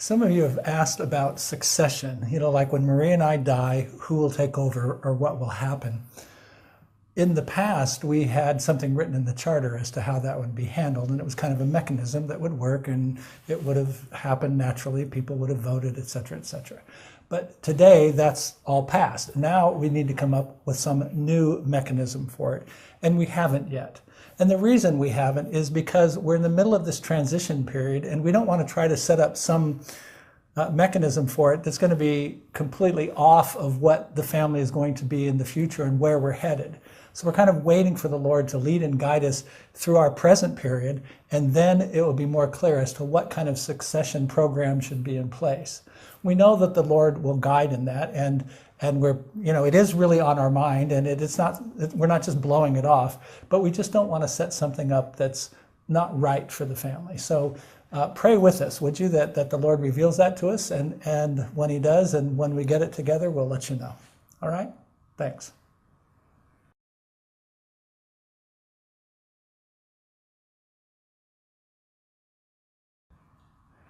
Some of you have asked about succession, like when Maria and I die, who will take over or what will happen. In the past, we had something written in the charter as to how that would be handled, and it was kind of a mechanism that would work, and it would have happened naturally. People would have voted, et cetera, et cetera. But today, that's all past. Now we need to come up with some new mechanism for it, and we haven't yet. And the reason we haven't is because we're in the middle of this transition period, and we don't want to try to set up some mechanism for it that's going to be completely off of what the family is going to be in the future and where we're headed. So we're kind of waiting for the Lord to lead and guide us through our present period, and then it will be more clear as to what kind of succession program should be in place. We know that the Lord will guide in that, and we're, it is really on our mind, and we're not just blowing it off, but we just don't want to set something up that's not right for the family. So pray with us, would you, that the Lord reveals that to us, and when He does, and when we get it together, we'll let you know. All right? Thanks.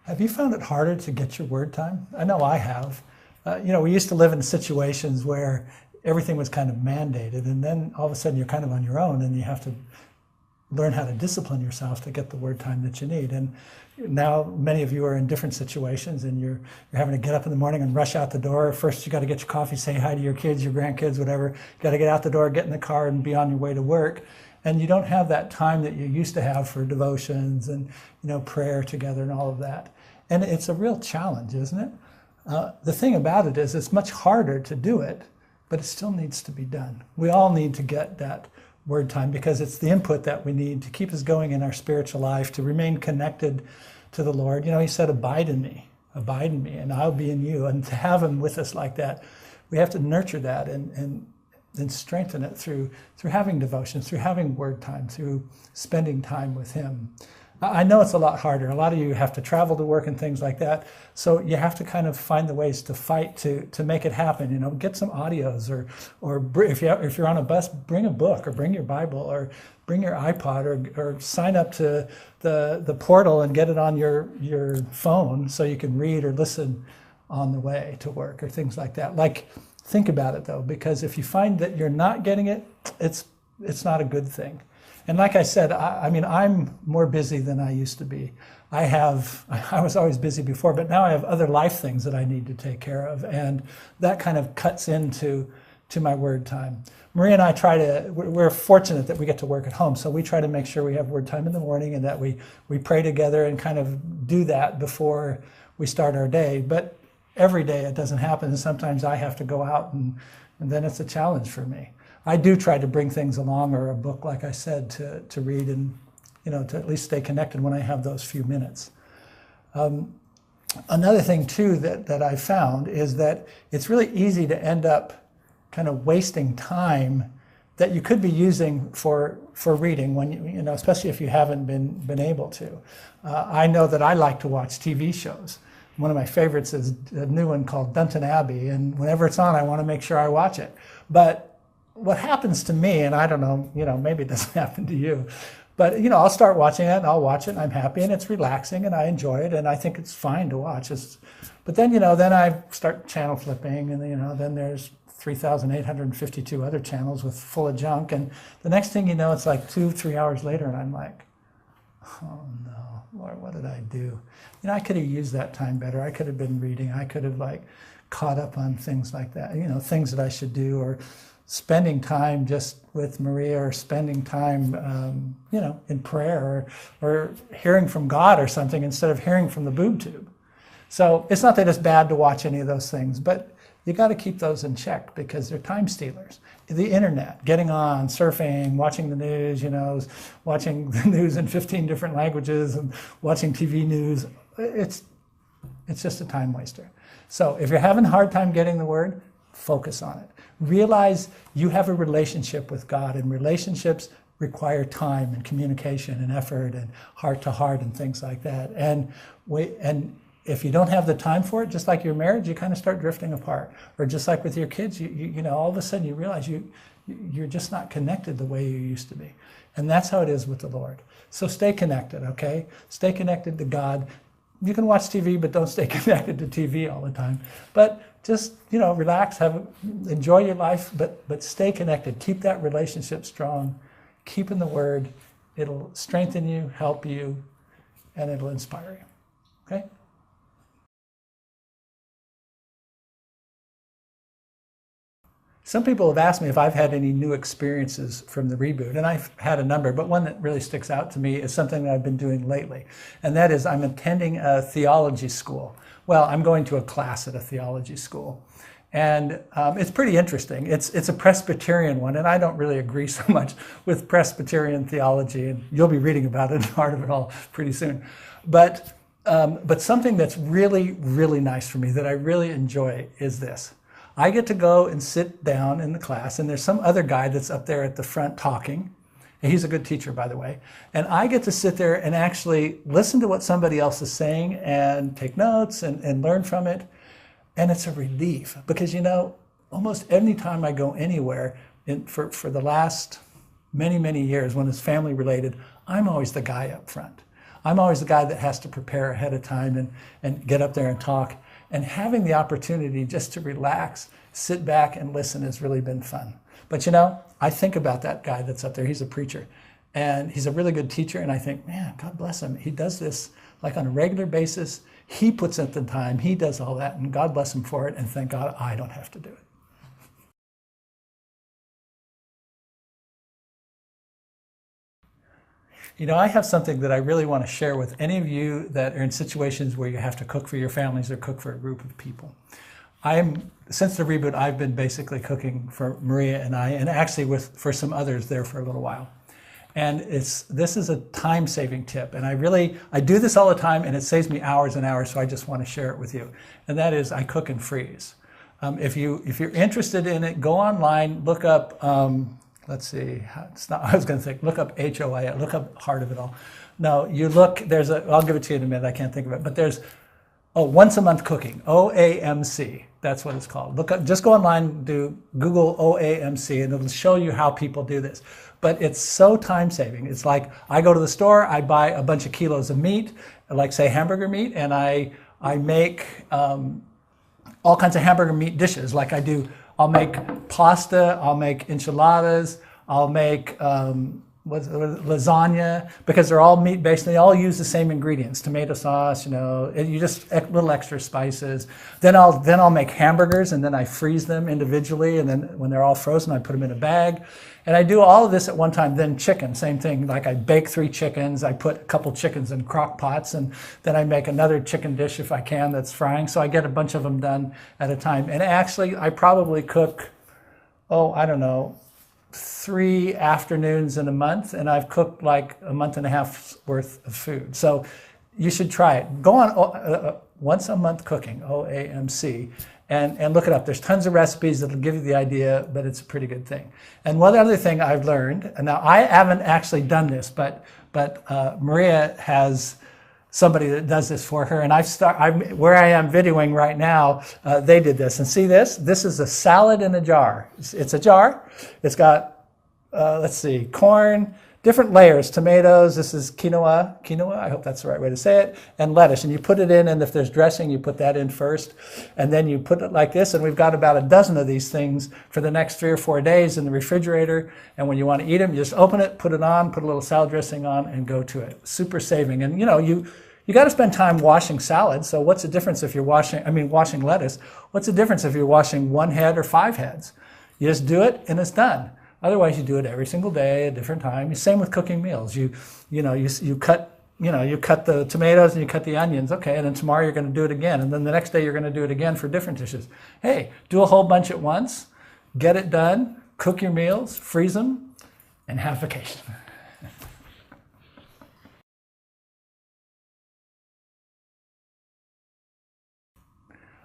Have you found it harder to get your word time? I know I have. We used to live in situations where everything was kind of mandated, and then all of a sudden you're kind of on your own, and you have to learn how to discipline yourself to get the word time that you need. And now many of you are in different situations, and you're having to get up in the morning and rush out the door. First, you got to get your coffee, say hi to your kids, your grandkids, whatever. You got to get out the door, get in the car, and be on your way to work. And you don't have that time that you used to have for devotions and prayer together and all of that. And it's a real challenge, isn't it? The thing about it is it's much harder to do it, but it still needs to be done. We all need to get that word time because it's the input that we need to keep us going in our spiritual life, to remain connected to the Lord. He said, abide in me, and I'll be in you. And to have Him with us like that, we have to nurture that and strengthen it through having devotions, through having word time, through spending time with Him. I know it's a lot harder. A lot of you have to travel to work and things like that. So you have to kind of find the ways to fight to make it happen. Get some audios, or if you're on a bus, bring a book, or bring your Bible, or bring your iPod, or sign up to the portal and get it on your phone so you can read or listen on the way to work, or things like that. Think about it though, because if you find that you're not getting it, it's not a good thing. And like I said, I'm more busy than I used to be. I was always busy before, but now I have other life things that I need to take care of, and that kind of cuts into my word time. Maria and I we're fortunate that we get to work at home, so we try to make sure we have word time in the morning, and that we pray together and kind of do that before we start our day. But every day it doesn't happen, and sometimes I have to go out, and then it's a challenge for me. I do try to bring things along, or a book, like I said, to read, and to at least stay connected when I have those few minutes. Another thing too that I found is that it's really easy to end up kind of wasting time that you could be using for reading, when especially if you haven't been able to. I know that I like to watch TV shows. One of my favorites is a new one called Downton Abbey, and whenever it's on, I want to make sure I watch it. But what happens to me, and I don't know, maybe it doesn't happen to you, but I'll start watching it, and I'll watch it, and I'm happy, and it's relaxing, and I enjoy it, and I think it's fine to watch. But then, then I start channel flipping, and then there's 3,852 other channels full of junk, and the next thing you know, it's like 2-3 hours later, and I'm like, oh no, Lord, what did I do? I could have used that time better. I could have been reading. I could have caught up on things like that, things that I should do, or spending time just with Maria, or spending time, in prayer, or hearing from God or something instead of hearing from the boob tube. So it's not that it's bad to watch any of those things, but you got to keep those in check because they're time stealers. The internet, getting on, surfing, watching the news, watching the news in 15 different languages, and watching TV news, it's just a time waster. So if you're having a hard time getting the word, focus on it. Realize you have a relationship with God, and relationships require time and communication and effort and heart to heart and things like that. And if you don't have the time for it, just like your marriage, you kind of start drifting apart. Or just like with your kids, you all of a sudden you realize you're just not connected the way you used to be. And that's how it is with the Lord. So stay connected, okay? Stay connected to God. you can watch TV, but don't stay connected to TV all the time. But just, relax, enjoy your life, but stay connected. Keep that relationship strong. Keep in the Word. It'll strengthen you, help you, and it'll inspire you. Okay? Some people have asked me if I've had any new experiences from the reboot, and I've had a number, but one that really sticks out to me is something that I've been doing lately, and that is I'm attending a theology school. Well, I'm going to a class at a theology school, and it's pretty interesting. It's a Presbyterian one, and I don't really agree so much with Presbyterian theology, and you'll be reading about it and part of it all pretty soon. But something that's really, really nice for me that I really enjoy is this. I get to go and sit down in the class, and there's some other guy that's up there at the front talking. And he's a good teacher, by the way. And I get to sit there and actually listen to what somebody else is saying and take notes and learn from it. And it's a relief because, almost any time I go anywhere for the last many, many years when it's family related, I'm always the guy up front. I'm always the guy that has to prepare ahead of time and get up there and talk. And having the opportunity just to relax, sit back and listen has really been fun. But I think about that guy that's up there. He's a preacher and he's a really good teacher. And I think, man, God bless him. He does this like on a regular basis. He puts in the time. He does all that. And God bless him for it. And thank God I don't have to do it. I have something that I really want to share with any of you that are in situations where you have to cook for your families or cook for a group of people. Since the reboot, I've been basically cooking for Maria and I, and actually for some others there for a little while. And this is a time-saving tip, and I do this all the time, and it saves me hours and hours, so I just want to share it with you. And that is, I cook and freeze. If you're interested in it, go online, look up. Let's see, I was going to say, look up HOI, look up Heart of It All. No, you look, I'll give it to you in a minute, I can't think of it, but there's, Once a Month Cooking, OAMC, that's what it's called. Just go online, Google OAMC, and it'll show you how people do this. But it's so time-saving. It's like, I go to the store, I buy a bunch of kilos of meat, like say hamburger meat, and I make all kinds of hamburger meat dishes, like I'll make pasta, I'll make enchiladas, I'll make lasagna, because they're all meat-based. They all use the same ingredients, tomato sauce, you just little extra spices. Then I'll make hamburgers, and then I freeze them individually, and then when they're all frozen, I put them in a bag. And I do all of this at one time. Then chicken, same thing. Like I bake 3 chickens, I put a couple chickens in crock pots, and then I make another chicken dish if I can that's frying. So I get a bunch of them done at a time. And actually, I probably cook, I don't know, 3 afternoons in a month, and I've cooked like a month and a half's worth of food. So you should try it. Go on Once a Month Cooking, OAMC, and look it up. There's tons of recipes that'll give you the idea, but it's a pretty good thing. And one other thing I've learned, and now I haven't actually done this, but Maria has somebody that does this for her, and where I am videoing right now, they did this. And see this? This is a salad in a jar. It's a jar. It's got, let's see, corn, different layers, tomatoes, this is quinoa, I hope that's the right way to say it, and lettuce. And you put it in, and if there's dressing, you put that in first. And then you put it like this, and we've got about a dozen of these things for the next 3 or 4 days in the refrigerator. And when you want to eat them, you just open it, put it on, put a little salad dressing on, and go to it. Super saving. And you got to spend time washing salad. So what's the difference if you're washing lettuce? What's the difference if you're washing 1 head or 5 heads? You just do it, and it's done. Otherwise, you do it every single day at a different time. Same with cooking meals. You cut the tomatoes and you cut the onions. Okay, and then tomorrow you're going to do it again, and then the next day you're going to do it again for different dishes. Hey, do a whole bunch at once, get it done, cook your meals, freeze them, and have vacation.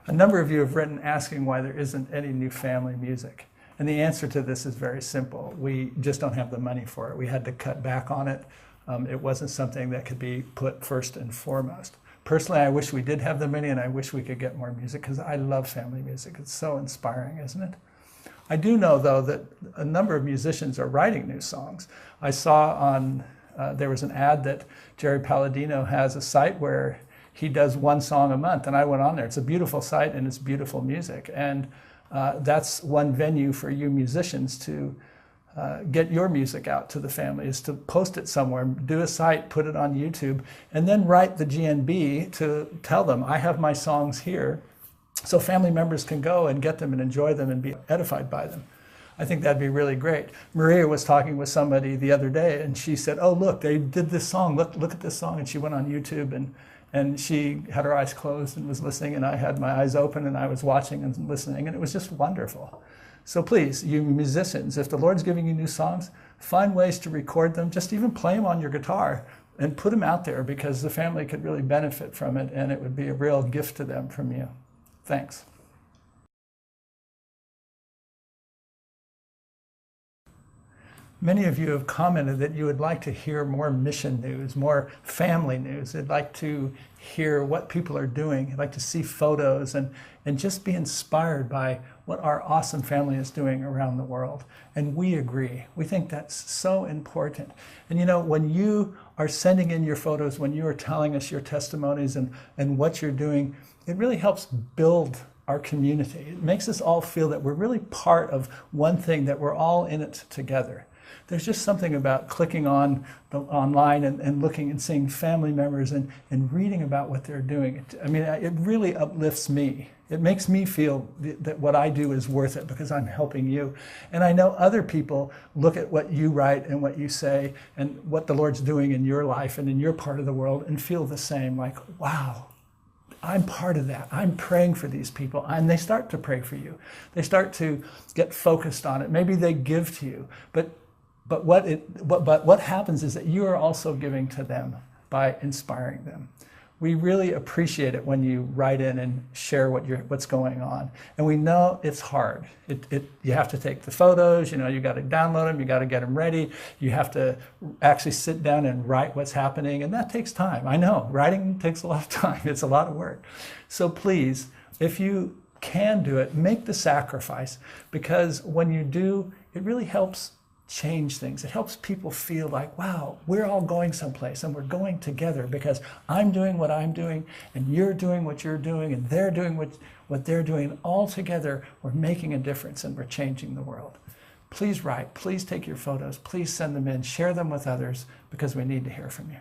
A number of you have written asking why there isn't any new family music. And the answer to this is very simple. We just don't have the money for it. We had to cut back on it. It wasn't something that could be put first and foremost. Personally, I wish we did have the money, and I wish we could get more music, because I love family music. It's so inspiring, isn't it? I do know, though, that a number of musicians are writing new songs. I saw there was an ad that Jerry Palladino has a site where he does one song a month, and I went on there. It's a beautiful site and it's beautiful music, and that's one venue for you musicians to get your music out to the family, is to post it somewhere, do a site, put it on YouTube, and then write the GNB to tell them, I have my songs here, so family members can go and get them and enjoy them and be edified by them. I think that'd be really great. Maria was talking with somebody the other day, and she said, oh, look, they did this song. Look at this song. And she went on YouTube, and she had her eyes closed and was listening, and I had my eyes open, and I was watching and listening, and it was just wonderful. So please, you musicians, if the Lord's giving you new songs, find ways to record them. Just even play them on your guitar and put them out there, because the family could really benefit from it, and it would be a real gift to them from you. Thanks. Many of you have commented that you would like to hear more mission news, more family news. You'd like to hear what people are doing. You'd like to see photos and just be inspired by what our awesome family is doing around the world. And we agree. We think that's so important. And you know, when you are sending in your photos, when you are telling us your testimonies and what you're doing, it really helps build our community. It makes us all feel that we're really part of one thing, that we're all in it together. There's just something about clicking on online and looking and seeing family members and reading about what they're doing. It really uplifts me. It makes me feel that what I do is worth it, because I'm helping you. And I know other people look at what you write and what you say and what the Lord's doing in your life and in your part of the world and feel the same, like, wow, I'm part of that. I'm praying for these people. And they start to pray for you. They start to get focused on it. Maybe they give to you. But what happens is that you are also giving to them by inspiring them. We really appreciate it when you write in and share what's going on. And we know it's hard. You have to take the photos, you got to download them, you got to get them ready. You have to actually sit down and write what's happening, and that takes time. I know, writing takes a lot of time. It's a lot of work. So please, if you can do it, make the sacrifice, because when you do, it really helps change things. It helps people feel like, wow, we're all going someplace and we're going together, because I'm doing what I'm doing and you're doing what you're doing and they're doing what they're doing. And all together, we're making a difference and we're changing the world. Please write, please take your photos, please send them in, share them with others, because we need to hear from you.